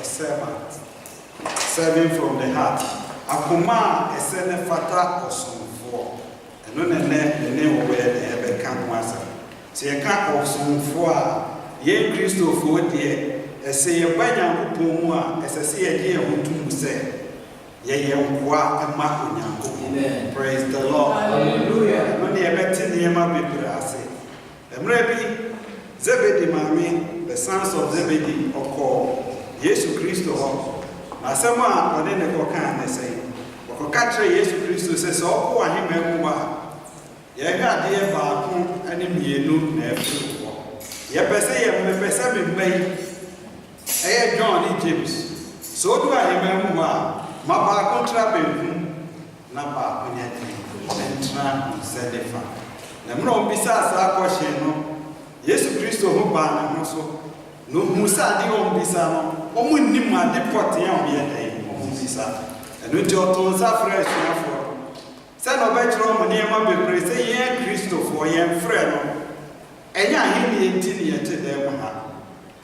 a servant, serving from the heart. Akuma esene fata osomfo. Eno ne owe de ebe kan wasa. Se ye kan osomfo a ye Christopher de ese ye banyankopon mu a esese ye de hotum se ye nkoa ema onyankopon. Praise the Lord. Hallelujah. No ne ebeti ne ma bebre ase. Emre bi Zebedi mami, the sons of Zebedi oko Yesu Christo ho. Na sama one ne ko kan ne sei. Ko katre Yesu Christo se so ko ahema mu a ye ga de ba ko ani mienu na efu ho. Ye pese ye me pese me mai. Eh John and James. So do ahema mu a ma ba ko tra benku na ba ko nyati. Entra sedefa. Na mro bisa sa ko hye no Yesu Christo ho ba na ho so no musa de o bisa no o mu nim ade pote ya o ye dai o bisa eno ti o to sa fresh ya fo se no be tro mo ne ma be pre se ye Christo fo ye frɛ no enya he ne enti ne ye te da mu ha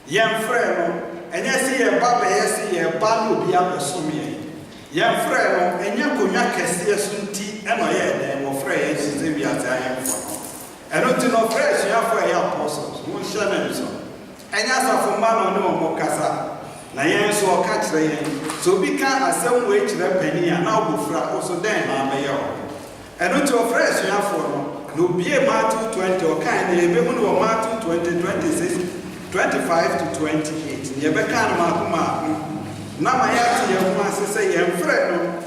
ye frɛ no enya se ye ba be ye se ye ba no bi abesom ye ye frɛ no enya konwa kɛse so nti e no ye da mo frɛ ye se bi ata ye fo and not to know fresh, you have for your apostles. Who shall name so? And as a for man or no more casa. Nayan so catch the end. So become a some way to the penny and now go for also then, I may all. And not to fresh, you have for no be a Matthew 20 or kind of a Matthew 20, 26, 25 to 28. You become Makuma. Now my auntie, your master say, I'm friend.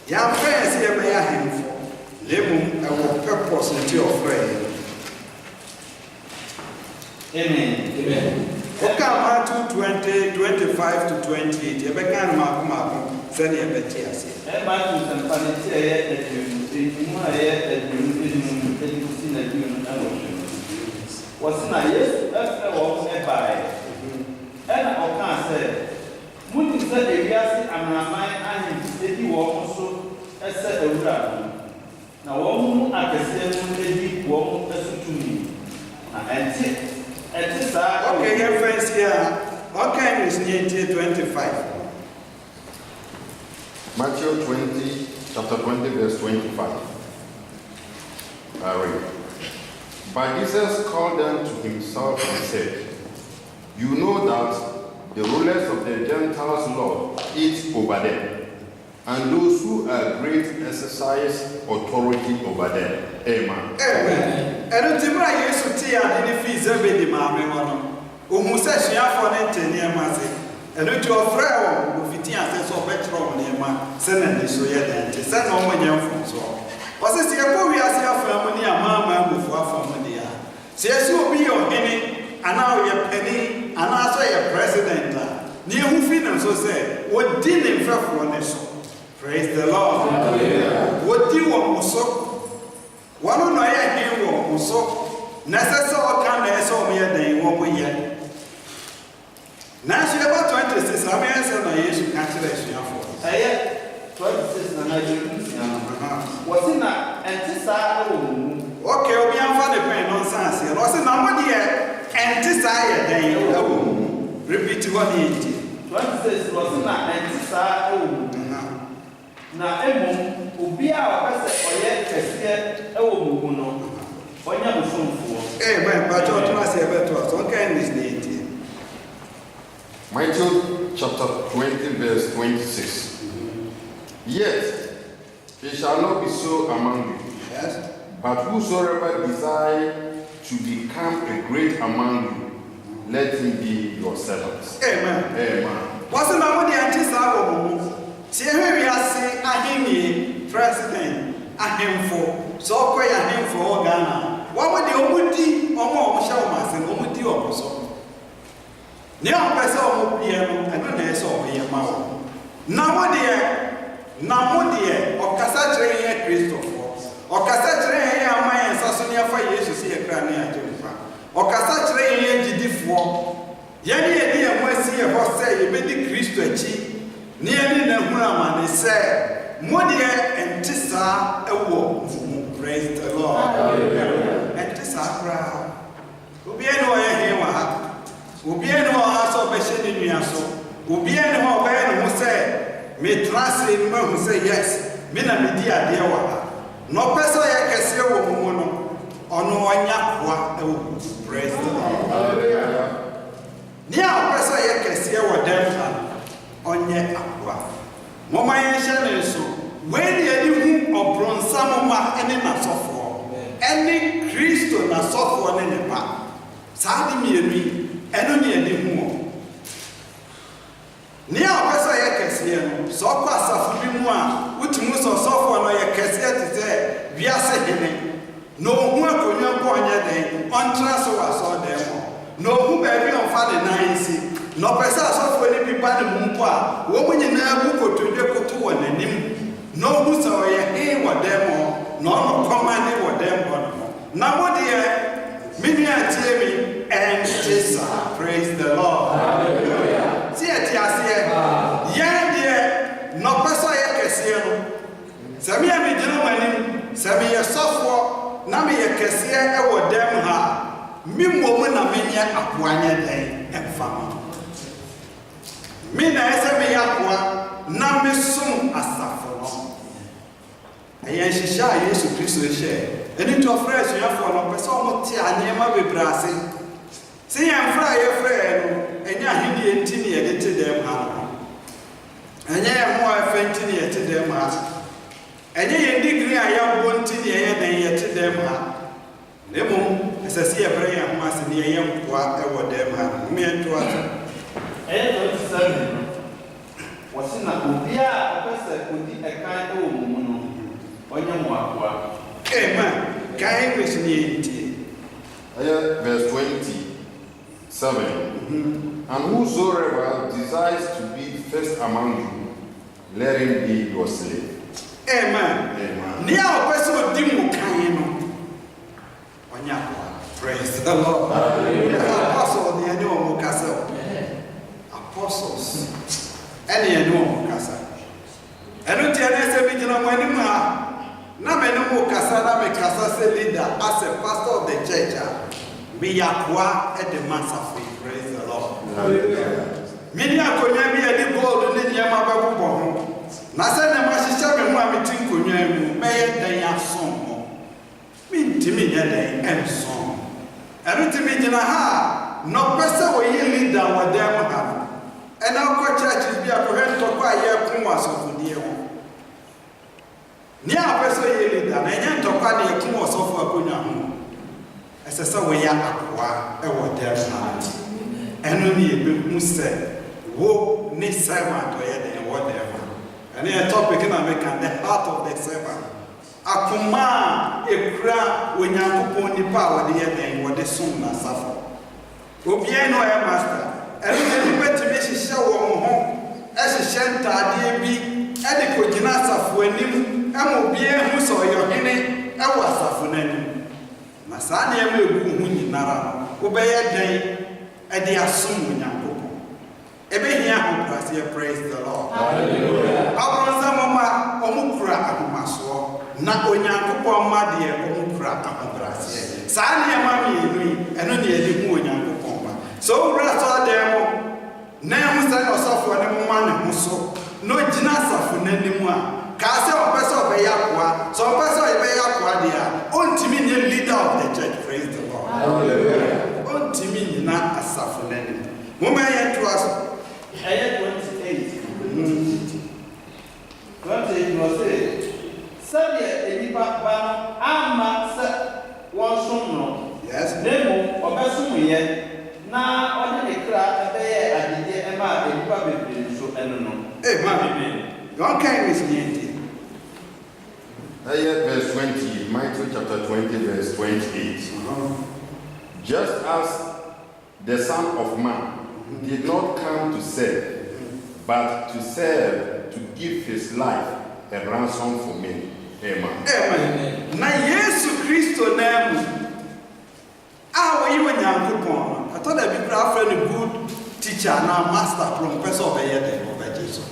Young friends here may I him for. Lemon, I will purpose into your friend. Amen. Amen. Okay, Matthew 20, 25 to 28. You began Mark, send you a better say. And Matthew and Panity, was not yes, after all, by. And I can't say, Moody said, yes, and my mind, and he also said a word. Now, one at the same lady, one person to me. And okay, your friends here. Okay, it's 25. Matthew 20, chapter 20, verse 25. I read. But Jesus called them to himself and said, you know that the rulers of the Gentiles' law eat over them, and those who are great exercise authority over them. Amen. Amen. And the Timra used to tear the fees every day, Mamma. Who says she have for it 10 years. And it to a frail who fit says of better near my sending this way and to send on my young folks. Was it the Apo we are family and Mamma who for family? Says you will be your penny, and now your penny, and also your president. Near who finance so say, what didn't for one. Praise the Lord. What do you want so? One of my hero so necessary can so me a day 1 year. Now she about 26. I mean, I said, I used to cancellation for. I 26 and I do. Was in that and this okay, we have found a pen nonsense here. Was in number here and this I day. Repeat what he did. 26 was in that and this na emu obi a opese oye kese e wo mugu no onya busumfuo amen but you to say better so can this need Matthew chapter 20 verse 26. Yet it shall not be so among you. Yes. But whosoever desire to become a great among you, let him be your servant. Amen. Amen. What's the number the anti-sabo? See here we are saying Ahimi, president, Ahimfo, so quite Ahimfo, Ghana. What would the Omudi or more Shamas and Omudi or so? Now, I saw Piano and then I saw me a mouth. Now, dear, or Cassatre Christopher, or Cassatre, my Sassonia for years to see a crania Jennifer, or Cassatre G4. Yanni, dear, I see a horse say, you made the Christo. Nearly the Huraman is said, Modia and Tissa a walk. Praise the Lord. And Tissa crowd. Will be anywhere here. Will be anywhere also by sending me so. Ubia ne ho be no say me trust in ma who say yes me na me di ade wa ha no person ye kese wo mu no ono onya kwa e wo praise the Lord hallelujah ni a person ye kese wo dem ha onye akwa mo ma ye hye ne so we ni adi hu obronsa ma ene na sofo ene Kristo na sofo ne ne ba sa di mienu eno ni adi hu ni a pesa ye kese no so kwa safu bi mu a utimu so sofo no ye kese tete wiase hene no hu akonya ko anya den on traso wa so den mo no hu ba bi on fa de nan si no pesa sofo ni bi ba de mu a wo mu nyina bu kotodwe koto wo nanim no hu so ye he wo den mo no no command wo den mo na mo de mini atie mi and Jesus praise the Lord hallelujah see it here yeah dear no person ye kese no sami ya me dino manim sami ye sofo na me ye kese e wo dem ha mi mo na me nya akoanya den emfama mi na ese me yakwa na me sum asafo no ayen shisha Yesu Kristo she eni to fresh ya fo no person mo ti anema bebrase se yan fra ye fra no enya hidi enti ne ye te dem ha enya ye mo afenti ne ye te dem ha enya ye degree a ya bo enti ne ye den ye te dem ha lemo esase ye bra ya ho ase ne ye mpoa e wo dem ha me ento ato to seven wasina obia opese odi ekan e wo mu no onye mo akwa amen kai English ni enti verse 27 and whosoever desires to be first among you, let him be your slave. Amen. Amen. Ni a opese odi mu kan no onya kwa praise the Lord hallelujah apostle ni ani o mu kasa apostles any ani o mu kasa eno ti ani se bi jina mo ani ma na me no mu kasa na me kasa se leader as a pastor of the church me yakwa at the master praise the Lord hallelujah me ni akonya bi e di gold ni nyama ba bobɔ ho na se na ma hyehyɛ me ho a me tin konya mu me ye dan asom mo me ntimi nya dan emsom eno ti me jina ha no pese wo ye leader wo dem ha and our churches be a correct to buy a kumas of the year. Near person ye leader, and to buy a kumas of a kunya. As a so we are aqua, a water heart. And only a big said, woe, ne servant, or whatever. And a topic in America, the heart of the servant. A command, a cry when you have upon the power, the end, what the soon must suffer. Obiano, a master. And we went to make show home as a shanta be at the Kojinasa for him, and will be a who saw your henny, I was a funen. Masani will be Nara, obey a day at the Asum Yakupo. Ebe here, praise the Lord. Hallelujah. Abrazamama, Omukra, Amaswa, Nakonyakupo, Madia, Omukra, Amabrasia. Sani Mammy, and only a Limu. So rasa demo na musa no sofo ne mma ne muso no gina safo na nimu a ka se o pese o be yakwa so o pese o be yakwa dia ontimi ne leader of the church praise the Lord hallelujah ontimi na asafo na nimu mo ma ye to aso ayat 28 was say sabe enipa ba ama se won som no yes nemo obesom ye na onye nekra ebe adide ema enipa bebre so eno no amen don't carry me niente Verse 20, Matthew chapter 20, verse 28. Just as the Son of Man did not come to serve, but to serve, to give his life a ransom for many. Amen. Amen. Na Yesu Kristo name. Ah, we were young people. I thought I'd be a good teacher now, master, professor of Jesus.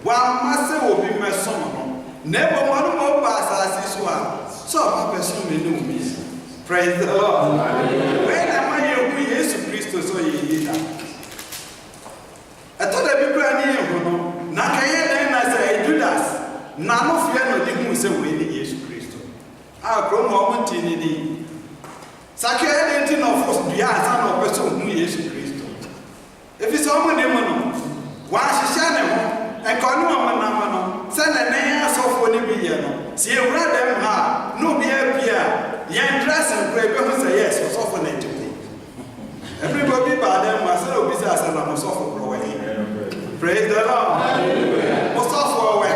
While master will be my son, never one more pass as this one. So, my person may know me. Praise the Lord. When am I here with Jesus Christ? So, you need that. I thought na no fie no di hu se we ni Yesu Kristo a kro mo mo ti ni sakye de nti no fo bia asa no pe so hu Yesu Kristo efi so mo ne mo no wa hihya ne ho enko no mo na mo no se na ne asofo ni bi ye no si ewura dem ha no bia bia yen dress and pray be hu say yes asofo na ti everybody by them was so busy as na asofo bro we praise the Lord hallelujah asofo we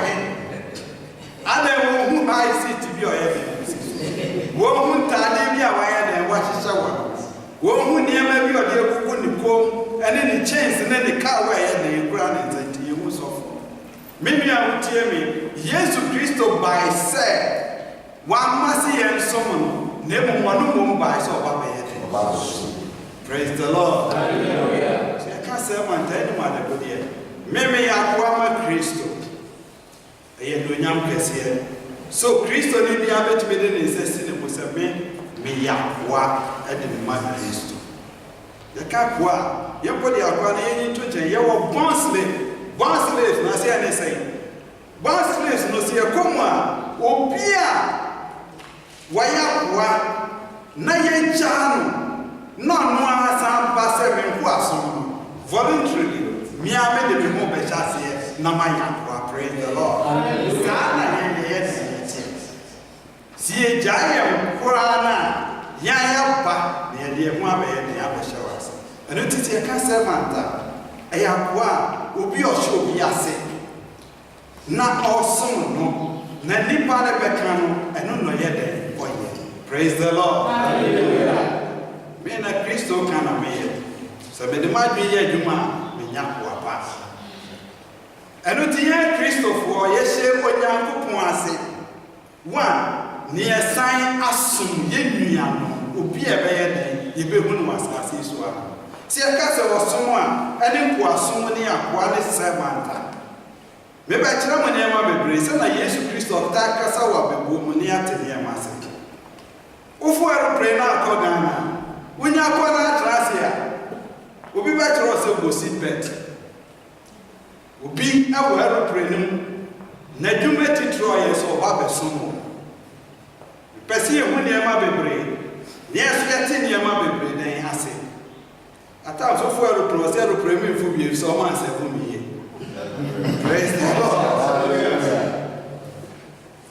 Adam who I see to be or who tadi be a wire and watch his shower. Who near maybe or dear who couldn't come and any chains and then the car wire and the ground and you was off. Maybe I would tell me, yes, Christo by say, one must see and someone never one by so praise the Lord. Hallelujah. So I can't say one time, my good year. Maybe I want Christo. So Christo ni bi abet me de ne sesi ne bosa me yakwa e de ma Christo ya ka kwa ye ko de akwa na yin to je ye wo bonsle na se ne sai bonsle no se ye komwa obia wa yakwa na ye chanu no asa ba se me ku aso voluntarily mi ame de me mo be chase na ma yakwa. Praise the Lord. See a giant Kurana, Yayapa, near the Mwabe and the Abashawasa. And it is a Casamanta, a Yakwa, Ubi or Show Yase. Not all soon, no, Nani Pada Becano, and no yet. Praise the Lord. Hallelujah. Men a Christo can have made. So, but there might be a Juma, Minyakwa pass. Eno tiye Christopher yeshe onyankopon ase one ne yesan asum yenua no obi ebeye den yebehu no asase so a se yakase wosom a ene ko asum ne akoa ne servanta me ba kira mo ne ma bebre se na Yesu Kristo ta kasa wa bebo mo ne atene ma se ofu aeroplane na akogana wonya akona atrase a obi ba kira se gosi bet Obi awo aeroplane na dwuma titro yeso ba besomo pesi ehu ne ma bebre yeso yete ne ma bebre den ase ata so fo aeroplane me fu bi so man se fu mi praise the Lord hallelujah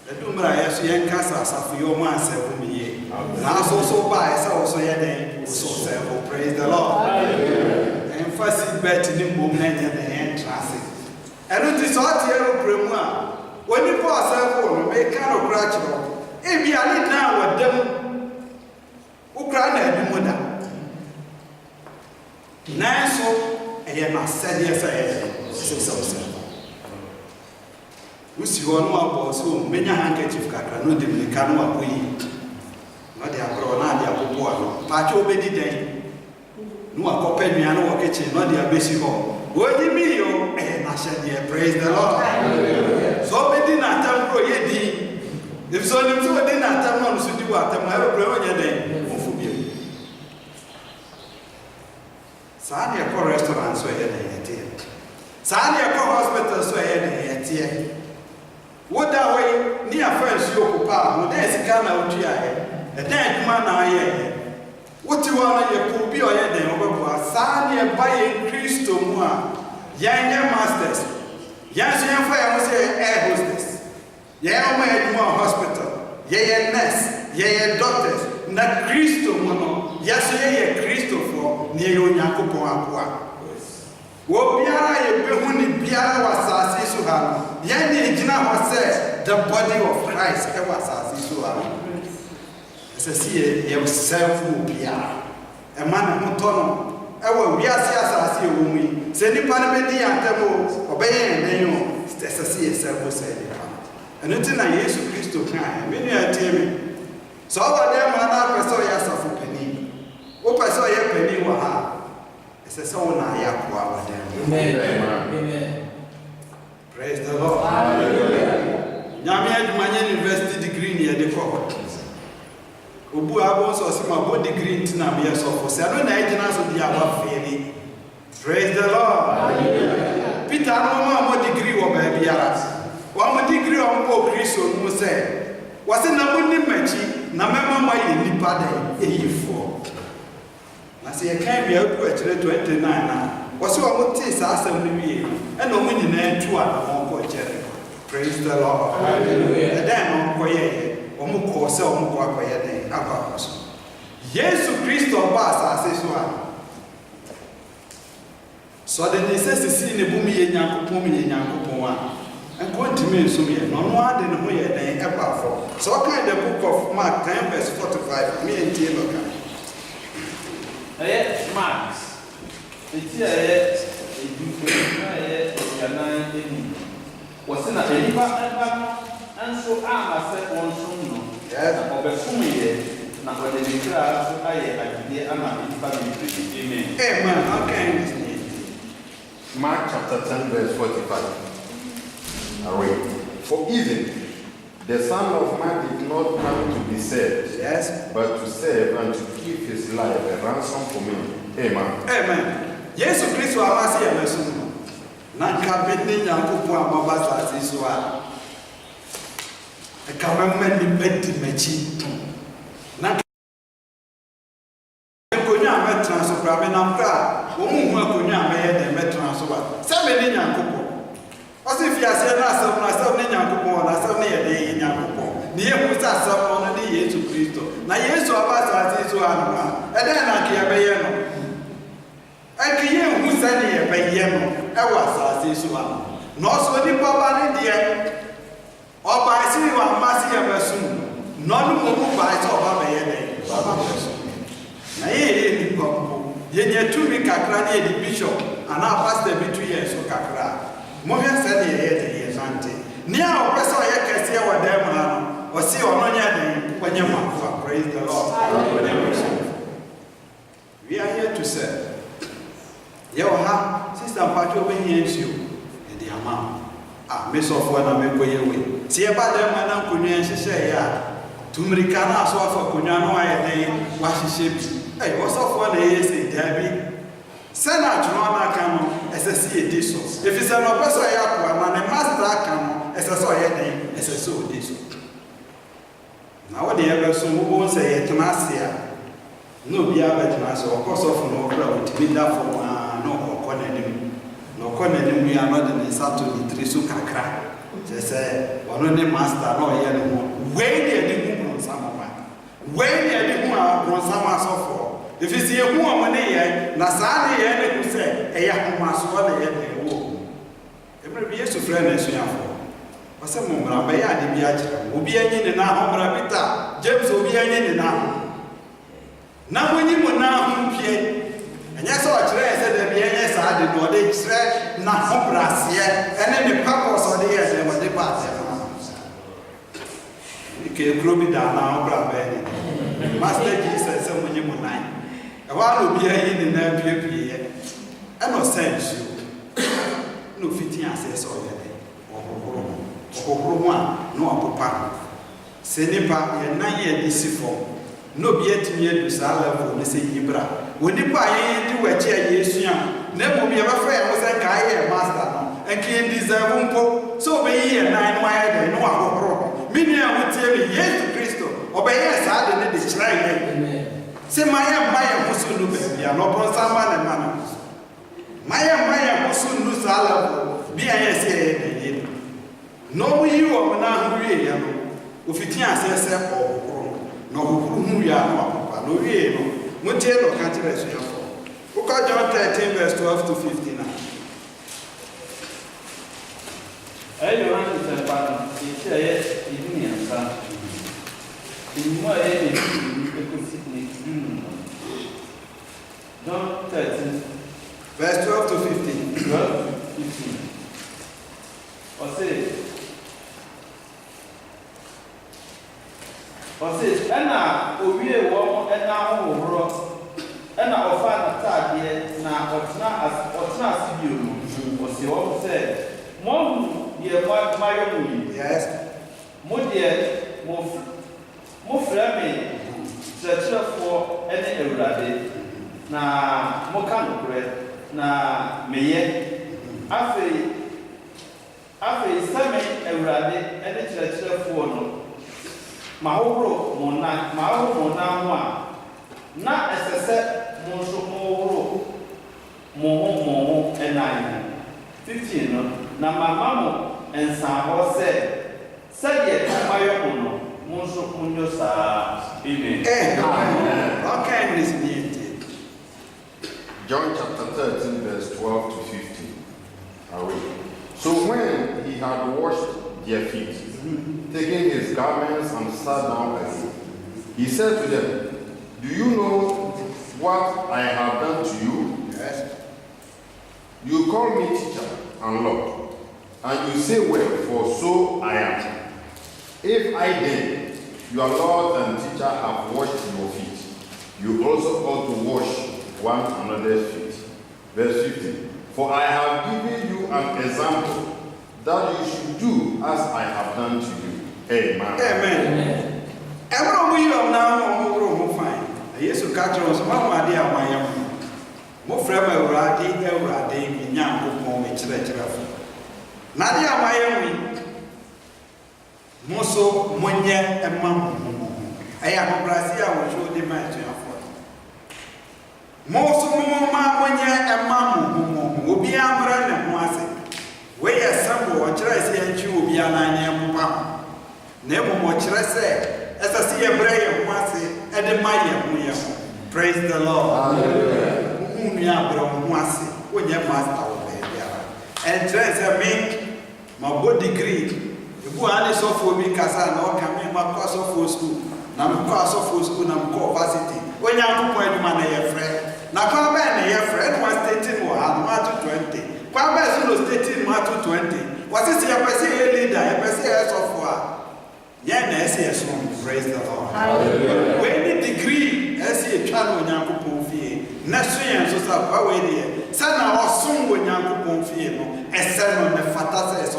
edumra yeso yen kasa asafu yo man se fu mi na so ba esa so ye den so se fu praise the Lord hallelujah emphasis bet ni mom na ye den trust. And it is all the aeroplane. When you pass a phone, make kind of crash. If you are now with them, Ukraine and Muda. Now, I am not said yes, I am 607. We see one more boss who many handkerchief cat, no Dominican way. Not their corona, their poor, Pacho Betty Day. No, a copy me, I know a kitchen, not their basic home. What do you mean? I said, praise the Lord. Hallelujah. So we didn't attempt to get the. If so, we didn't attempt to do what I'm ever playing day. Sanya ko restaurant so here na yete. Sanya ko hospital so here na yete. What that way ni afensu okupa, mo dey sika na otua he. E den adwuma na aye. What you want to do, be or yet, Sanya by Christo Mua, young masters. Yes, young fire was air hostess. Yeah, my hospital. Yeah, nurse. Yeah, doctors. Not Christo Mono. Yes, yeah, Christo for near Yakupoa. What Biara, a Behuni Biara was Sasuhan. Yanni Jina was said, the body of Christ ever Sasuhan. See, you self Pia. A man who tono. I will be as you womb. Send the Panamedi and Tamo, obey and then you see a self said. And it's in a Yesu Christo can. Many are telling. So over them, I saw yourself a penny. What I saw your penny were hard. It's a song I have them. Amen. Praise the Lord. Hallelujah. Yamia Manyan University degree near the court. Obu abon so se ma bo degree ntina me so for se no na ejina so dia ba feli. Praise the Lord. Hallelujah. Peter no ma mo degree wo ba biara. Wo mo degree firi ombo Kristo no say wase na muni machi na mema ma ye nipa da eyifo na se ye kan bia odu a kire 29 na wase wa mote sa asem no wie e na omu nyina etu a na onko kire. Praise the Lord. Hallelujah. And then onko ye omu ko se omu ko akoye den akwa so Yesu Kristo ba sa ase so a so the necessity ne bumi ye nyankopon a enko ntime nsum ye no no ade ne ho ye den ekwa so kind the book of Mark 10 verse 45 me entie no kan Mark eti edu yana eni wasina enipa anso amase wonso no na obefum ye na wode ne kra so aye agide ama enipa bi amen. Okay. Mark chapter 10 verse 45. I read. For even the Son of Man did not come to be served, yes, but to serve and to give his life a ransom for many. Amen. Amen. Yesu Kristo amasi ya mesu. Na kabene nyankopon amabasa asiso a. E kamemme ni bedi mechi. Na konya ametra so pra me na pra. Wo mu hu akonya ameye de metra so ba. Se me ni nyankopon. Osi fi ase na asem ni nyankopon na asem ni ye de nyankopon. Ni ye hu sa asem no ni Yesu Kristo. Na Yesu abasa asiso a no. E den na ke ya beye no. Akiye hu sa ni ye beye no. E wa sa asiso a. No so ni baba ni de oba isi wa masi ya besu. No no mo ba isi oba beye de. Baba besu. Na ye ni ko ye nyetumi kakra na ye bishop ana pastor bi 2 years so kakra mo hwe se na ye ye zante ni a opesa o ye kese wa dem ha no o si ono nya den kwanye mafa. Praise the Lord. We are here to serve. Ye o ha sister Pacho obenye nsio e di ama me so fo na me koye we si e ba dem na nkonwa nhihye ya tumrika na so afa konwa no aye den wa hihye bi. Hey, what's up for the say, Debbie? Send out to one account as a CAD so. If it's an oppressor, and a master account as a so heading as a so this. Now, what the ever so won't say, Tanasia. No, be average master, of course, of no crowd to be that for no corner. No corner, we are not in the Saturday, Trisuka crack. Just say, one of the master, no, yeah, way they didn't want some of that. Way they didn't want some of for. If you see a woman here, Nasani and you say, a young master, a woman. Every year to friend as you have. But some woman, I had the Biaja, will be any in our home, James will be any in our. Now, when you will now, and yes, I said that the NS had the body stretch, not home brass yet, and then the purpose of the years and what they pass. You can grow me down now, Brabby. Master Jesus, someone you will night. While we are in the NPA, and no sense you no fitting access or one, no papa. Senipa, a 9 year DC4. No be yet near to Sala, they say Ibra. When the pie do a chair, yes, young. Never be ever fair was a guy, master, and can deserve uncle. So be here 9 wide and no problem. Many would tell me, yes, to Christo, or by yes, I didn't try. Say Maya Musunu baby, I'm not on some man. Maya Musunu Sala, BISA. No, you are now really, if it says, no, who you are, no, you know, Montero can't rest your phone. Look at John 13, verse 12 to 15. Everyone is a partner, it's a union, son. In my John 13, verse 12 to 15. 12 to 15. Or say, Anna, we walk and now over, and our father tied now, what's not you, or see what said. Mom, dear, my yes, more dear, more flaming, search for any every na mo kan kure na meye afi Afei sɛme Awurade ɛne kyerɛkyerɛfoɔ no mahoro mo na ho a na ɛsɛ sɛ mo nso mohoro mo ho ɛnan 15 no na mama mo nsanhɔ sɛdeɛ mayɔ mo no mo nso monyo saa. Amen. Okay, Miss Niente. John chapter 13, verse 12 to 15. So when he had washed their feet, taking his garments and sat down again, he said to them, "Do you know what I have done to you? Yes. You call me teacher and Lord, and you say, well, for so I am. If I then, your Lord and teacher, have washed your feet, you also ought to wash one another's feet." Verse 15. For I have given you an example that you should do as I have done to you. Amen. Amen. Everyone we are now more fine. Yes, you catch us, Mamma, dear, my young. More from Eurade, in young home, which let you have. Nadia, my young. Moso, Monya, and Mamma. I am a Brazil, which will demand to your phone. Moso, Mamma, Monya, and Mamma, will be a brand of Moise. Where a sample or dress and you will be an anya. Never much less say, as I see a brave of Moise and the Maya. Praise the Lord. When you master and dress me, my good degree. The one is off for me, Casa, no coming my course of school. Nam course of school, Nam capacity. When you are going man, a friend. Now, come back, a friend was stating March 20. Kwaba was stating March 20. What is your person leader? A person of war. Yes, praise the Lord. When the degree, as a channel, Yanko Fee, Nation, so away Sana or soon when Yanko Fee, a son on the Fatase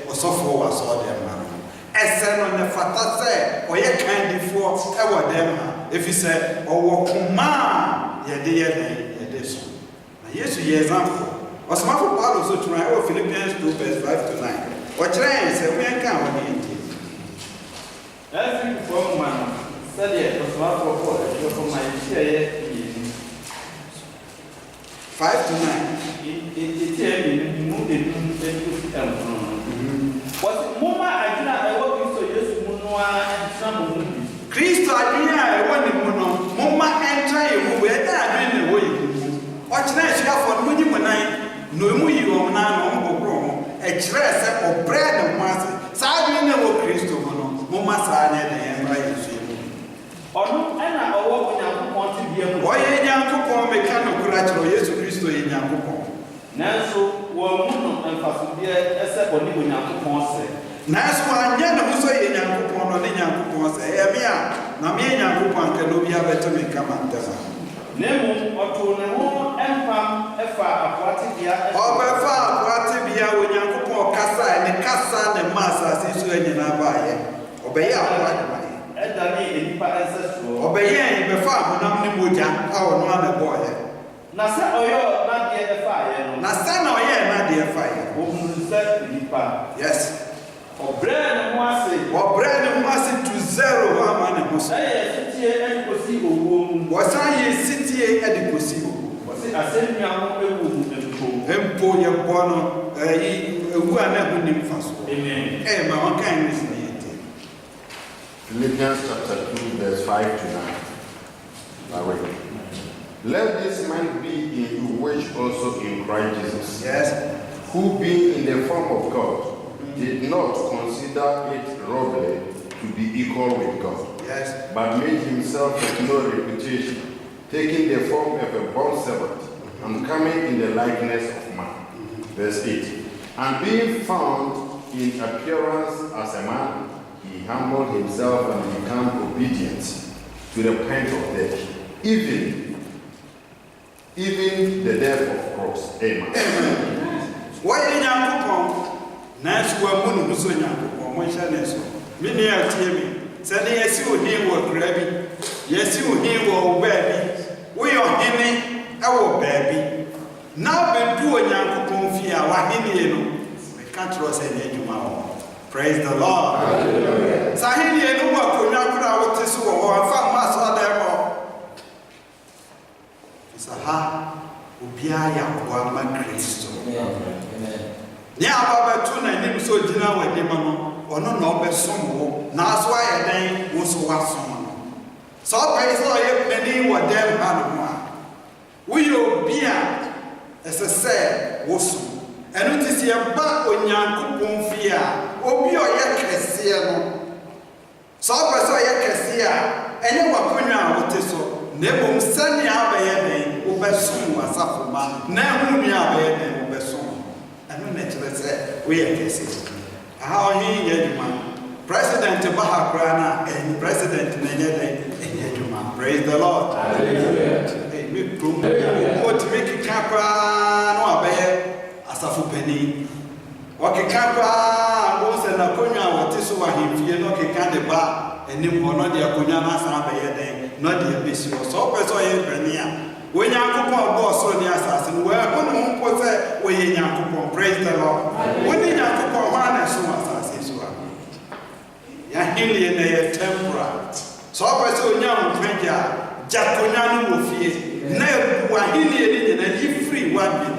or so forward, saw them. A son on the Fatase or ye kind before ever them. If you say, or walk man, ye dear, ye this. Yes, ye example. Or some of Paulo so to my Philippians 2, verse 5 to 9. Or try and say, we can't. Every woman said it was not for my share 5 to 9. It moved What Moma I did not work so yes, Munoa and some Christo, I want Muno, Moma and try you where they are doing the way. What's nice for Munim when I know you or now or a dress or bread and master. Sadly, no Christo. Mama Sana and and I walk on want to be a boy, a young couple, mechanical graduate, yes, Christo in young couple. Nanso, Woman and Fasubia, except when you young couple say. Nanso, and young who say young couple, or the young couple say, Emia, Namia young couple, and Calubia better me come and tell her. Nemo, or to Nemo, and Pam, a far aquatic, or by far aquatic, when young couple, Casa, and the Casa, and Massa, is when you are obey our obey the farm, no Muja, our one boy. Nasa oyo, not the fire. Nasa no, not the fire. Yes. Or bread and massy to 0 1 man. Was I a city at the Cosimo? Was it a send me and pull your bono, who are never named fast. Amen. Eh, my one kind is. Philippians chapter 2, verse 5 to 9. Let this mind be in you, which also in Christ Jesus. Yes. Who being in the form of God, did not consider it robbery to be equal with God. Yes. But made himself of no reputation, taking the form of a bond servant, and coming in the likeness of man. Verse 8. And being found in appearance as a man, he humbled himself and became obedient to the point of death, even the death of cross. Amen. Why in your nice woman who's on your one channel? Many are telling said, yes, you hear what grabby. Yes, you hear what baby. We are him, our baby. Now, be doing your fear, what he Can't you say Juma? Praise the Lord. Sahini enu wa konya kura wote so wo afa ma so ademo. Saha obia ya kwa ma Kristo. Amen. Ni ababa tu na nim so gina wa dem no ono na obesom wo na so aye den wo so wasom no. So pay so ye peni wa dem ha no a. We obia ese wo so. Enu ti se ba onyankopon fi a obi oye kese no. So person oye kese a enye wa konwa a wote so na bom sani abaye den wo besom wasafo ma na hu mi abaye den wo besom. Enu na kire se we ye kese. Aha ohi ye djuma. President Bahakra na president na ye den ye djuma. Praise the Lord. Hallelujah. Hey, me prum. What make kakra no abaye asafu peni wakikapa ngose na konya wotiso wa himfie no keka de ba enim ho no de akonya na asa abaye den no de abesi so peso ye peni a wonya akopon bo so ni asase no we hono mpo se we ye nyakopon. Praise the Lord. Woni nyakopon wa na so asase so a ya hili na ye temporary so peso onya mfeja jakonya no wo fie na wa hili ni na free wa bi.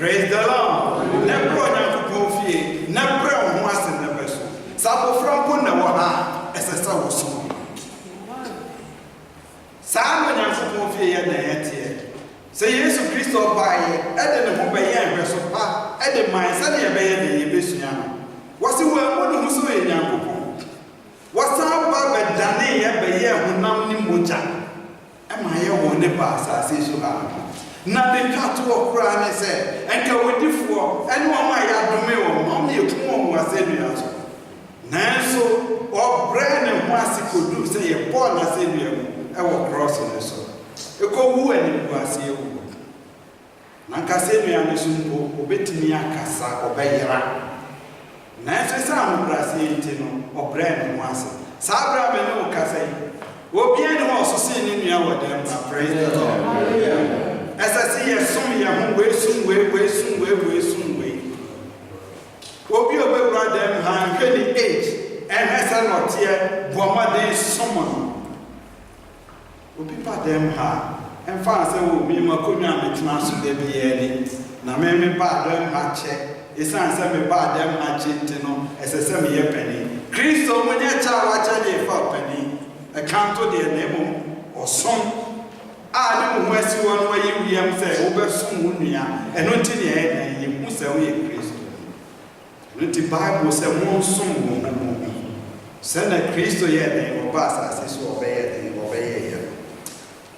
Praise the Lord. Never on your never on once in the vessel. Sabo from Puna, as a star was so. Simon and Sophia and the head. Say yes to Christo by Eden of Obey and Vessel, Eden my sunny obey the Bishop. Was it well who so in Yankopon? Was our Baba Dane Abbey who now knew Muja? Am I a one pass? I say so. Na de katu okura ne se enka wodifo ene o ma ya dome wo ma me ekumo wa se nua so nanso obre ne ho asikodu se ye Paul na se nua mu e wo cross ne so e ko wu ani bu ase ewu na nka se nua ne so mpo obetimi akasa obeyera nanso sa mu brase enti no obre ne ho ase sa bra me ne o kasa yi obi ene ho so se ne nua wo dem na. Praise the Lord. Hallelujah. As I see a sum ya we soon way. Obi obe bra dem ha hweli age and esa not here boma den someone. Obi pa dem ha en fa say wo mi makonwa metena so de biye ni na me ba dem ha che esan say me ba dem ha che ntino esese me ye pani Kristo mo nya cha wa cha de fa pani e kanto de nemo osom a ne mo asi won wa yi wiam se wo besom wo nua eno nti ne e ye mu se wo ye Kristo nti Bible se mo som wo mo se na Kristo ye ne wo ba sa se so obeye ye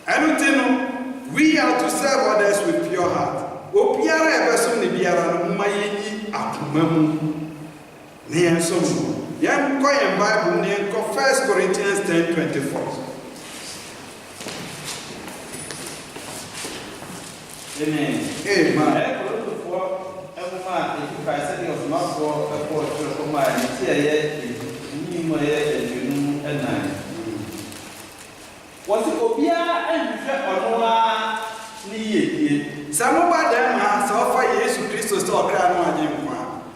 eno nti no we are to serve others with pure heart obiara e besom ne biara no ma ye ni akoma mu ne en som yan ko ye Bible ne ko 1 Corinthians 10:24. Amen. Amen. Was it Obia and Onoa Ni? Some of them are so far yes to Christos or Grandma Jim.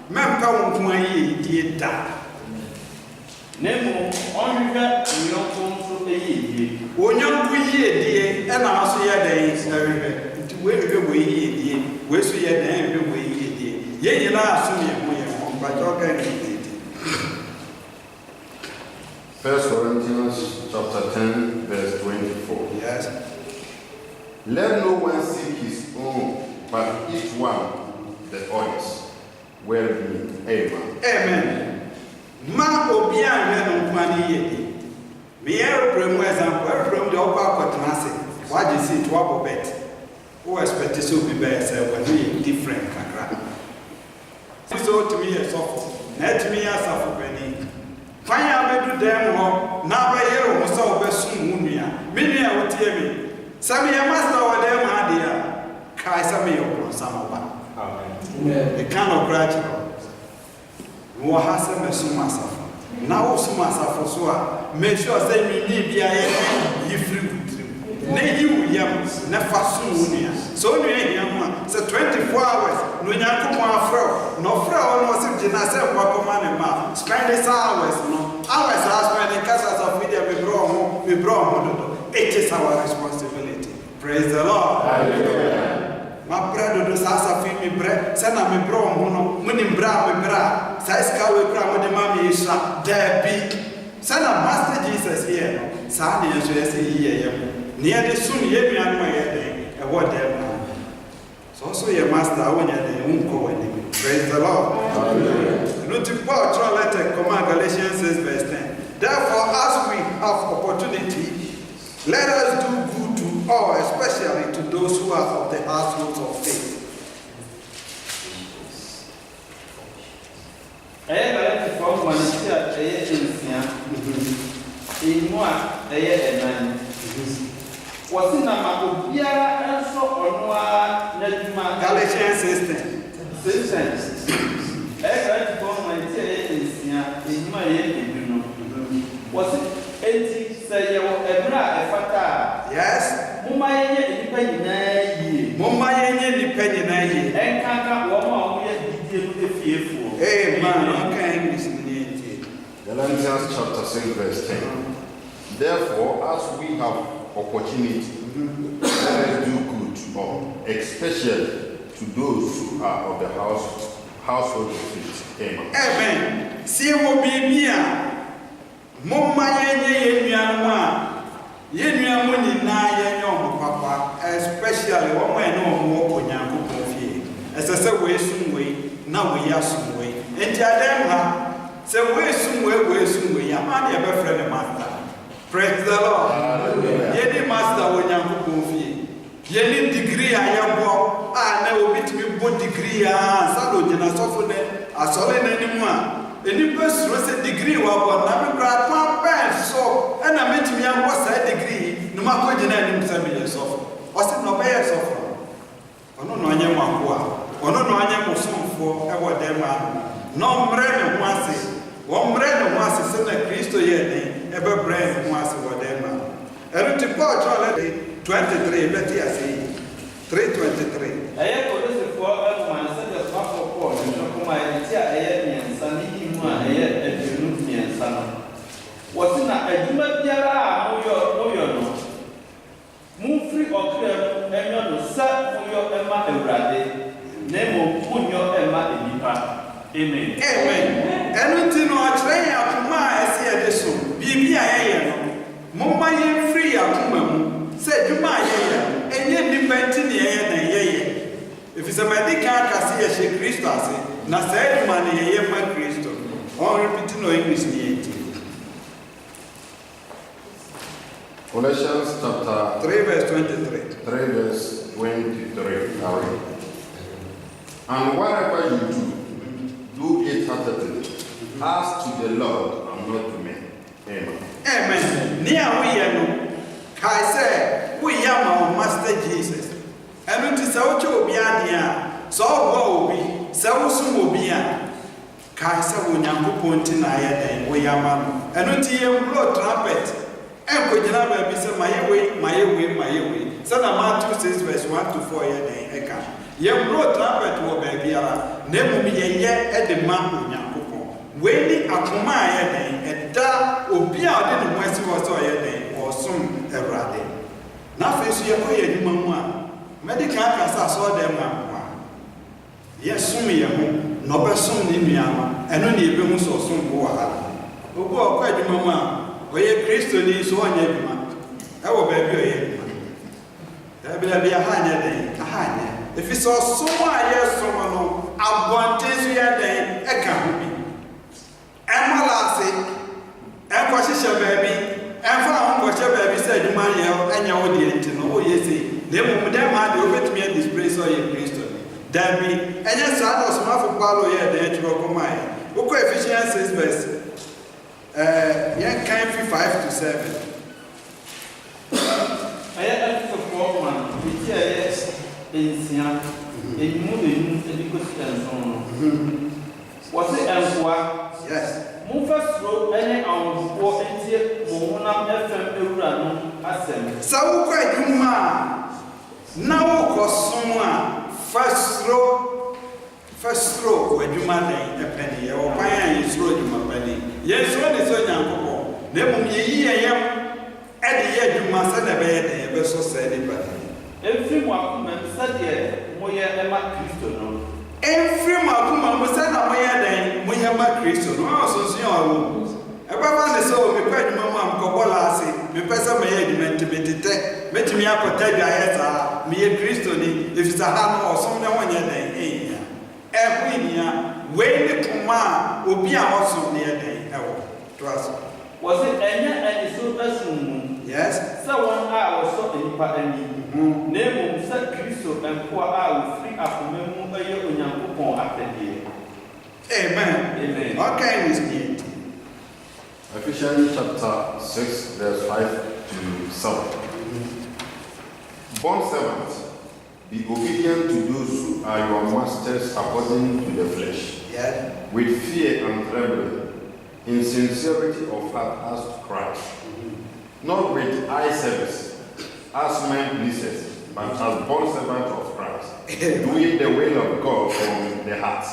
Men come ye, dear da. Nemo, on you don't come to a ye. When you dear, and also your days, very where we ye, where so your name we ye. Ye, you are assuming but okay. 1 Corinthians chapter 10, verse 24. Yes. Let no one seek his own, but each one the others. Well being. Amen. Amen. Ma obian no kwani ye. Me aeroplane example, aeroplane the upper class. Why you see to up bet? Who expect to be better when we different kakra. So to me a soft. Let me as a penny. Fire me do them ho. Na ba ye o so besun munua. Me nua wo tie me. Sami ya master wa dem adia. Kai sami yo pro samoba. Amen. The kind of gratitude. No has a mesumasa. Now sumasa so a make sure say me ni bia ye free with. Na you yam na fasun wunia. So no yam say 24 hours no nyankopon afro. No fra no se opportunity na say wakoma ne ma spend this hours no hours are spending casas of media we bro do. It is our responsibility. Praise the Lord. Hallelujah. My brother do sasa fi mi bre say na me bro ho no muni bra me bra say ska we bra mo de ma me isha there be say na master Jesus here sa de so say here yem near the soon ye mi anu ye den e what them so your master when you unko when praise the Lord. Hallelujah. No to Paul try letter command Galatians 6 verse 10. Therefore, as we have opportunity, let us do good to all, especially to those who are of the household of faith. Galatians 6:10. Yes. Mumma yenye nipenye na yi. Enkaka woma oye didie no efiefu. Amen. Okay, English ni. Galatians chapter 6 verse 10. Therefore, as we have opportunity, let us do good to all, especially to those who are of the household of faith. Amen. Amen. See wo bibia. Mumma yenye yenuamu nyina yenyo papa, especially wo man no mo onyankopon fie. Esese we sumwe na we yasumwe. Enti adam ha se we sumwe ya ma de be friend master. Praise the Lord. Hallelujah. Yeni master onyankopon fie. Yeni degree ayabo na obitimi bo degree sa do jina sofo ne asole na nimu a eni pesro se degree wa bo na me bra pa pen so na metimi abo sa degree no ma ko jina ni msa me sofo o se no be sofo ono no anye mako a ono no anye musumfo e wo dem a no mre ne ho ase wo mre ne ho ase se na Kristo ye ni e be brand ho ase wo dem a ero ti Paul try 23 let us see 3:23. Aye ko se for man se the for Paul no ko ma ti aye nyansa ni mu a aye adunu nyansa no wo se na aduma biara a mo yo no mu free okra enyo no sa mo yo ema Awurade na mo kunyo ema enipa. Amen. Amen. Enu ti no akire ya kuma ese e de so bibia ye no mo ma ye free ya kuma mu se djuma ye enye dipenti ne ye na ye if is a medical kasi ye she Kristo ase na say djuma ne ye ma Kristo on repeat no English ni enti. Colossians chapter 3 verse 23. 3 verse 23. And whatever you do it heartedly, as to the Lord and not to men. Amen. Amen. Ni a we ye no kai say we am our master Jesus. Enu ti say o che obi ade a so wo obi say wo sum obi a kai say wo nyankopon ti na ye den we am no. Enu ti ye blow trumpet enko gina ba bi say maye we say na Matthew 6 verse 1 to 4 ye den eka ye blow trumpet wo ba biara na mu ye e de ma onyankopon we ni akoma ye den eda obi a de no mwesi wo so ye den osom Awurade na fe so ye ko ye adwuma mu a medical kasa so dem ma ye som ye ho no be som ni nua no eno ne ebe mu so som bo wa ogu okọ adwuma mu a oye Kristo ni so onye adwuma e wo ba bi oye adwuma da bi la bi ahanya den ahanya if so som a ye som no abonte so ye den e ka ho bi emalase enko hihye ba bi enfa ho ko ba bi say adwuma ye anya wo de enti no wo ye sei na mu dem ha de obetumi a display so ye Kristo da bi enya sa na so mafo Paulo ye de etro ko mai wo ko Ephesians 6 verse yeah, kind 5 to 7. I have to perform one. It's yes, in Siam, in moving education. Was it Elwa? Yes. Move us through any hour for NT Mona FM Urano Assembly. So, quite you, ma. Now, cause someone first row first stroke adwuma den epani ye opan ye stroke adwuma pani ye so ne so nyankopon na mum ye yi yem ede ye adwuma se na be ye den ye be so se ni pani every one man said ye mo ye ema Kristo no every makuma mo se na mo ye den mo ye ma Kristo no so so yawo eba ba ne so me pa adwuma mo am ko bola ase me pesa me ye adwuma ntibetete metimi akota dwa ye sa me ye Kristo ni efisa ha no osom ne wonye den Equinia, when the command will be our son near day. Trust. Was it any so person? Yes. Someone I was so in Patani. Name said Christo and poor I will free up from them a year on your coupon after here. Amen. Amen. Okay, Miss Kate. Ephesians chapter 6, verse 5 to 7. Bond servants. Be obedient to those who are your masters according to the flesh, with fear and trembling, in sincerity of heart as to Christ, not with eye service, as men pleasers, but as bond servants of Christ, doing the will of God from the heart,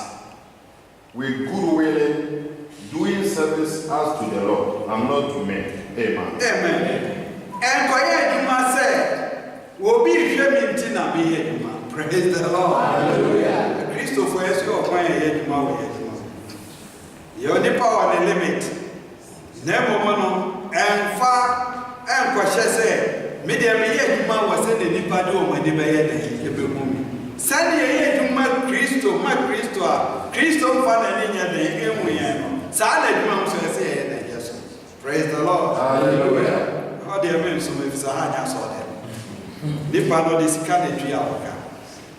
with good willing, doing service as to the Lord, and not to men. Amen. Amen. And for you say, will be Shemintina be Eduma. Praise the Lord. Hallelujah. Christopher is your point Eduma. Your power and limit. Never mono and far and Quashese. Media Eduma was sending Nipado when they made the Send ye to my Christo, Christo Father Ninya de Emuano. Silent Mom says, yes. Praise the Lord. Hallelujah. How do you mean so if Sahanya saw them? Nipa no this kind of trial.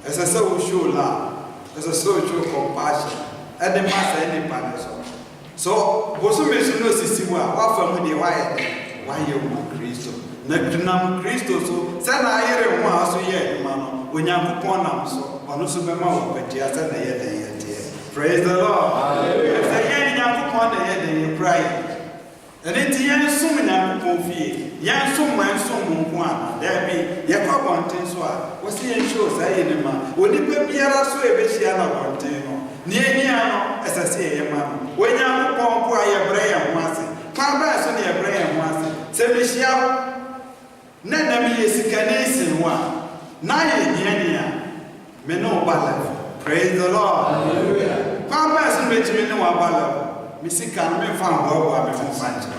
As a so show love, as a so show compassion, and the master any partners. So, Bosume no sisiwa, what from the why you want Christo? Natunam Christo, so send I hear one so yet, man, when you put on so, on the superman, but just a yet. Praise the Lord. Hallelujah. If the young put the head and you cry. And it's young so many people. Yan so man so munkwa there be ye kwa bonten so a wo se yen show say ni ma oni pe biara so e be hia na bonten no ni ehia no esase ye ma no wo nya ko ko aye bre ye ho ase kwa ba so ne ye bre ye ho ase se be hia na mi ye sikane sin wa na ye nia me no bala. Praise the Lord. Hallelujah. Kwa ba so be timi ne wa bala misika no me fa ho wa me fun fan.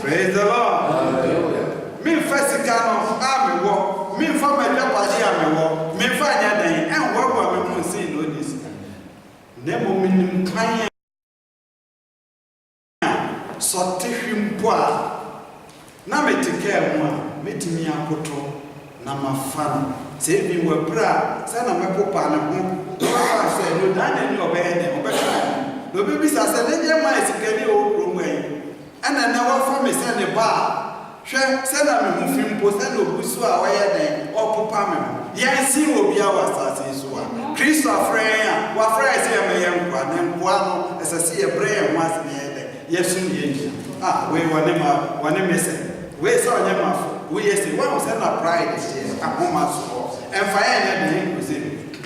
Praise the Lord. Hallelujah. Me first cano, I'm a walk. Me for my papa, I'm a walk. Me find a day and walk while we see no this. Never mean kind. So take him poor. Now me take care of one. Meet me a photo. Nama fan. Say me were bra. Sana me papa and home. I said, no, Dan, no bed. No babies, I said, let your mice get the old room way. And I never for me send a bar. Send a moving post and Busua where then or Papa. Yes, he will be our Sassi. Christopher, what phrase I may and Guano as I see a brain once near. Yes, soon. Ah, we were never one missing. We saw them. We say, one was send a pride this year. A home and fire the Inquisition.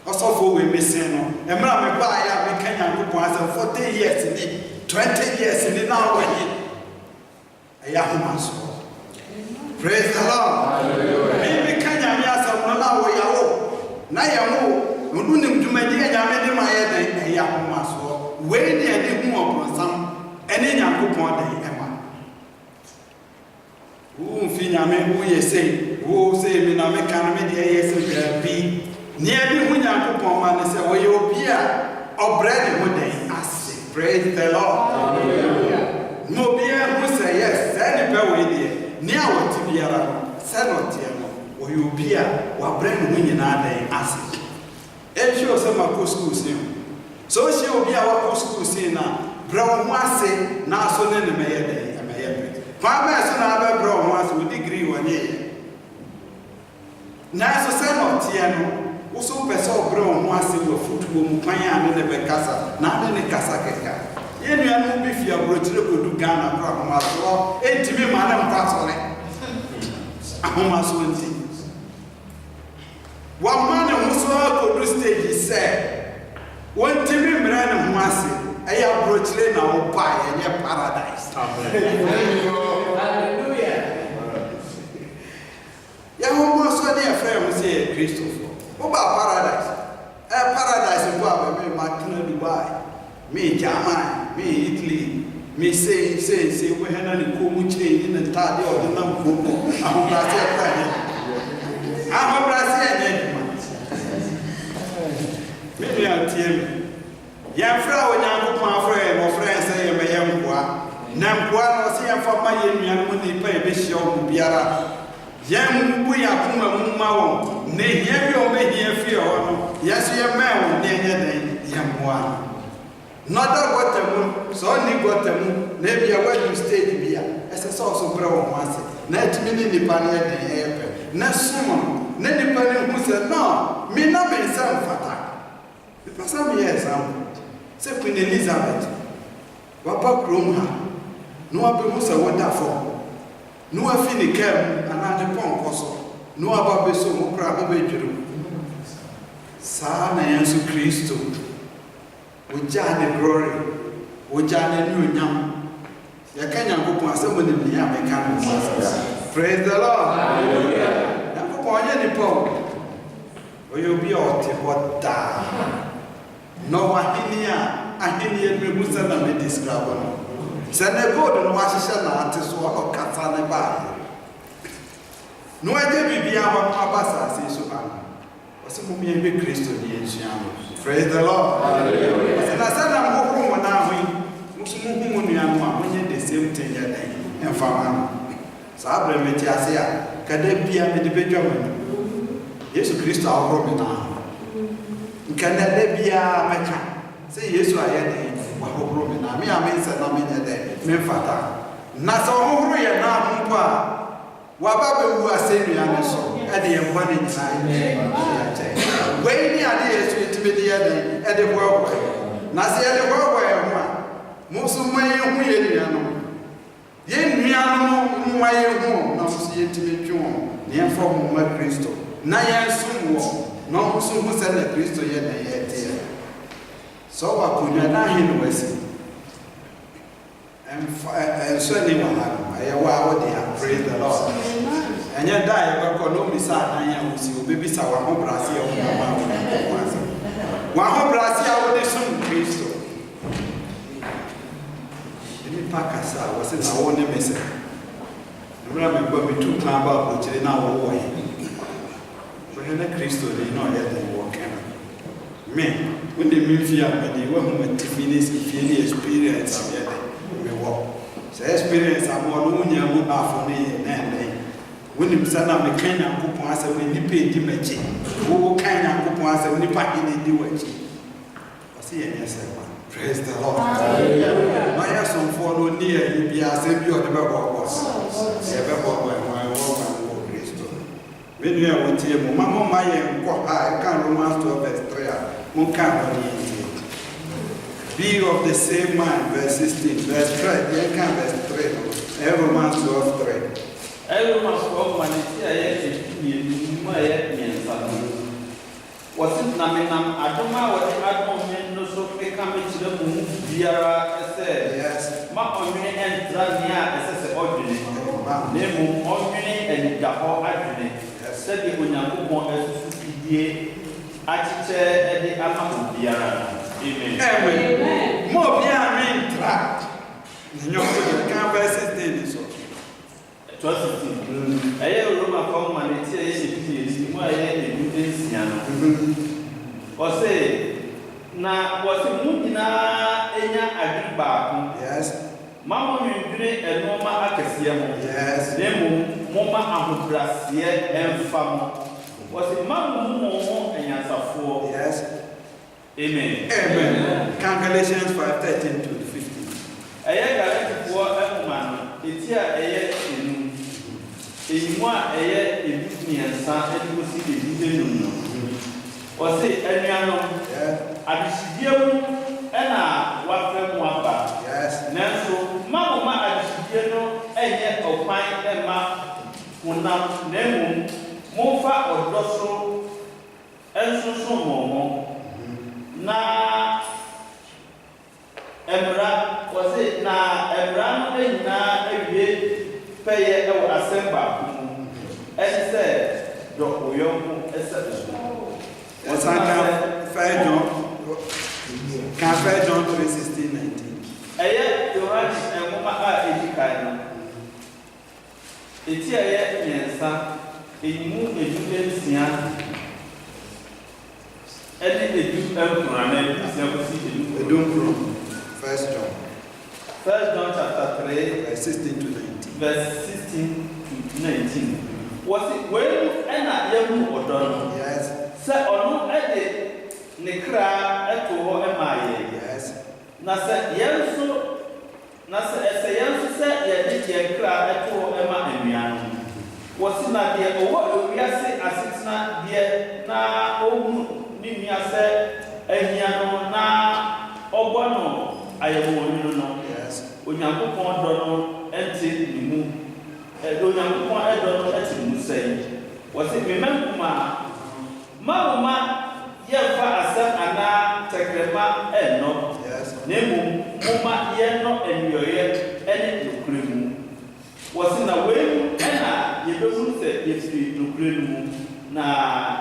Also, for we missing. And Mamma buy a mechanic was 40 years in it. 20 years in the now when a young man. Praise the Lord. Maybe can you have some now way out? Nayamu, Munim to my dear Yamedi, my head, a young man. When they are the more from some any young coupon day, Emma. Who Finame, who you say, who say, Minamican media, yes, be near the young coupon man, say, well, you'll be a bread one day. Praise the Lord. Hallelujah. No beer who say yes, send a way there. Near what to be around, send what you or you be a or bring winning our day acid. And she was some school soon. So she will be our school scene now. Brown was say, now so then the mayor day, a mayor. My son, I brown was with degree 1 year. Now, so send what Tiano. Also, person brown was in your football, Mupaya, and the Becassa, not in the Casacca. You know, if you are brought to do Ghana, Brahma, and to me, Madame Pastor. Ahomas went. One man who saw could do stage, he said, One Timmy Brand Massy, I have broached now buy and your paradise. Hallelujah. Yeah, almost so near friend will say Christopher. What about paradise? Paradise is what we Martin Dubai. Me Germany, me Italy, me say, we had any cool change in the tardy or the number. I'm Brazilian. Maybe I'll tell you. Young flower, young friend, or friends say, I'm a young boy. Namqua was here for my young money pay Bishop Biara. Young we are Puma Mumao, nay, you may hear fear. Yes, you're man, young one. Not that got the moon, so only got the moon, maybe a wedding stage beer, as a source of brown once. Net meaning the panier the air. Nasum, Nenny Penny who said, no, me not be some fata. Because some years, say Queen Elizabeth, Papa Cromha, no Abemusa wonderful, no Afini Kem, another pong also, no Ababeso, Mokra, Obejuru. Sana Yansu Christo, Ujane glory, Ujane new yam. You can't go on somebody in the yam, praise the Lord. Hallelujah. Or you'll be out what no ahinia me musana me describe. Send a good and Washington artist or Katana Bar. No idea be our Abasa, says Suhan. What's a movie and be Christian? Praise the Lord. And I said, I'm hoping when I'm when the same thing and farm. Sabre Metiasia, Cadebia, the Benjamin. Yesu Christo awro na nkana da bia meka say Yesu ayede wa hobro me na me amensa na me nyede me fata na so hohoro ye na mpo a wa ba bewu asenu ne so e de yemba ne nyina we ni ade Yesu itibedi ye de e de wo na se ye de wo ho a musu man hu ye nua no ye nua no mu ye hu na musu ye tibetwu ne enfo mu ma Kristo na yɛnsom wɔ na ɔnso hu sɛ na Kristo yɛ na yɛteɛ sɛ ɔwɔ akonnwa na ahe no wasi ɛnso ani wɔ ha no ɛyɛ wɔ a wode a praise the Lord ɛnyɛ da a yɛbɛkɔ na ɔmisa adan a wosi wobɛbisa w'ahobrɛase a wonama w'ahobrɛase a wode som Kristo nipa kasa a wɔse na wo ne me sɛ mmerɛ mebɔ metu kwan ba akokyere na wowɔ yɛ na Kristo de no ya de wo kana me when the mafia me de wo hu matifini feel experience am ya de me wo say experience am wo no nya mu afo ne na when the sana me kan na kopon asa we ni pe di machi wo kan na kopon asa we ni pa ni di wachi ase ya nya say praise the Lord hallelujah my son for no near you be ase bi o de be bo se be bo when you are with him, Mamma Maya, I can't Romans 12 verse 3. Be of the same mind, verse 16, verse 3, verse 3. Romans 12 3. Romans 12 was it Naminam Adoma or the Adom no so becoming to the moon, Biara, yes, Makomini and Zania, as a ordinary, Nemo, Omini and Jaho Adrian. Said the Unyakumo as Fidie, Atiche, and the Amamu Biara. Amen. More Biara track. You can't verse daily. So, I have Roma from Manitia, why I didn't see. Or say, now was a Muna Enya Agriba. Yes. Mamma, you drink a Noma Acasiamo. Yes. Nemo, Moma Amubrasia and Famo. Was it Mamma and Yasafo? Yes. Amen. Amen. Congratulations 5:13 to 15. I have for a woman. It's here a year in moi a year in me and San and you see the detail. Or say, Eliano, Abishidium and what them wamba. Yes. Nanso, Mamma Abishidiano and yet of mine and ma Munam Nemo, Mofa or Dosso, and so more. Now, Emra was it na Emra no na ewie peye e wo asemba mu. And said, "Dr. Oyonku ese." What's that? 5 John. Can 5 John 3:16-19. Eye Yohane enwoma a edikai no. Eti eye nyensa enimu nsia. Edi edu emprana nsia kosi edu Edum 1 John. 1 John chapter 3 Verse 16-19. verse 16 to 19. Was it when ena yemu odon? Yes. Say ono ede ne kra eto ho emaye. Yes. Na se yenso yenso se ye de kra eto ho ema anuan. Was na de owo owiase asetena de na owu ni nua se ahia no na obono ayebo onu no. Yes. Onyankopon do no enti ni mu. Onyankopon edo no enti mu sei. Was it remember Mama yefa asem ana tekrema eno. Yes. Nemu mama yeno enyoye ene nukremu. Wasi na wemu ena yebehu se yefiri nukremu na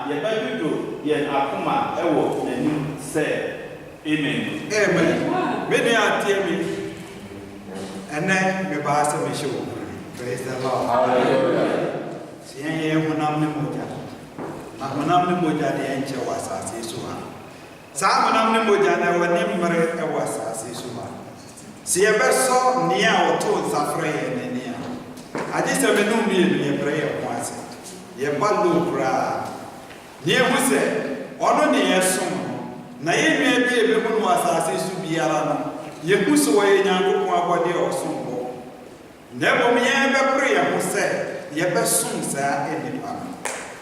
yebadudo yen akoma ewo nani se. Amen. Amen. Many are me. And then me ba se me show. Praise the Lord. Hallelujah. Siye hunam ne moja. Na honam ne moja de enche wasase so ha. Sa honam ne moja na woni mmere e wasase so ha. Se ye beso nia oto nsafre ye ne nia. Ade se me no mi ye bre ye ho ase. Ye ba lo kra. Ne hu se ono ne ye som na ye nua bi e be mu no wasase so biara no. Ye hu so ye Nyankopon abode o som bo. Na bo me ye be pre ye ho se ye be som sa enipa.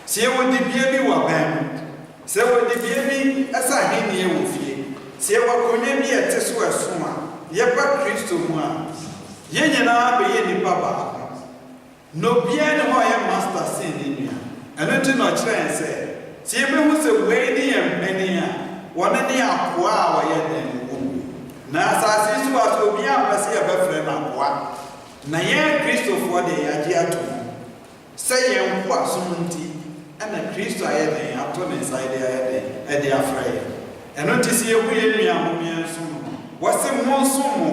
Se wo di bia bi wa ban se wo di bia bi asa henie wo fie se wo konya bi ete so asoma ye ba Kristo mu a ye nyina be ye nipa ba no bia ne ho ye master sin ni nua eno ti no kire se ye be hu se we ni ye meni a wona ni akoa a wo ye den wo na asase so aso bia ba se ye be fre na akoa na ye Kristo fo de ya ji ato se ye nko asomnti ana Kristo ayeden ato ne side ayeden e de afraye eno ti se ehu ye nua ho me nso wose mo nso mo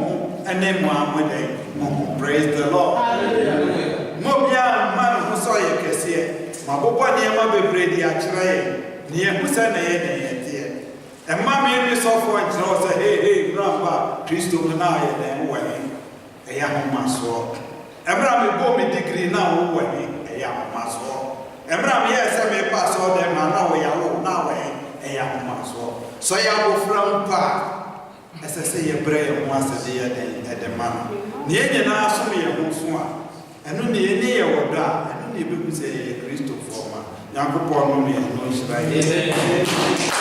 ene mo amode mo praise the Lord. Hallelujah. Mo bia man ho so ye kese ma bobo ne ma bebre di akire ye ne hu se na ye den ye tie e ma me ni so fo njira o se hey grandpa Kristo mo na ayeden wo e ya ho maso e bra me go me degree na wo wo e ya ho maso Emra me yesa me pass all them na we ya wo na we e ya homa so ya go from pa ese se ye bre ye ho asede ye den e de man ne ye na so me ye ho so a eno ne ye ne ye woda eno ne be ku se ye Kristo forma Yakobon no me no Israel.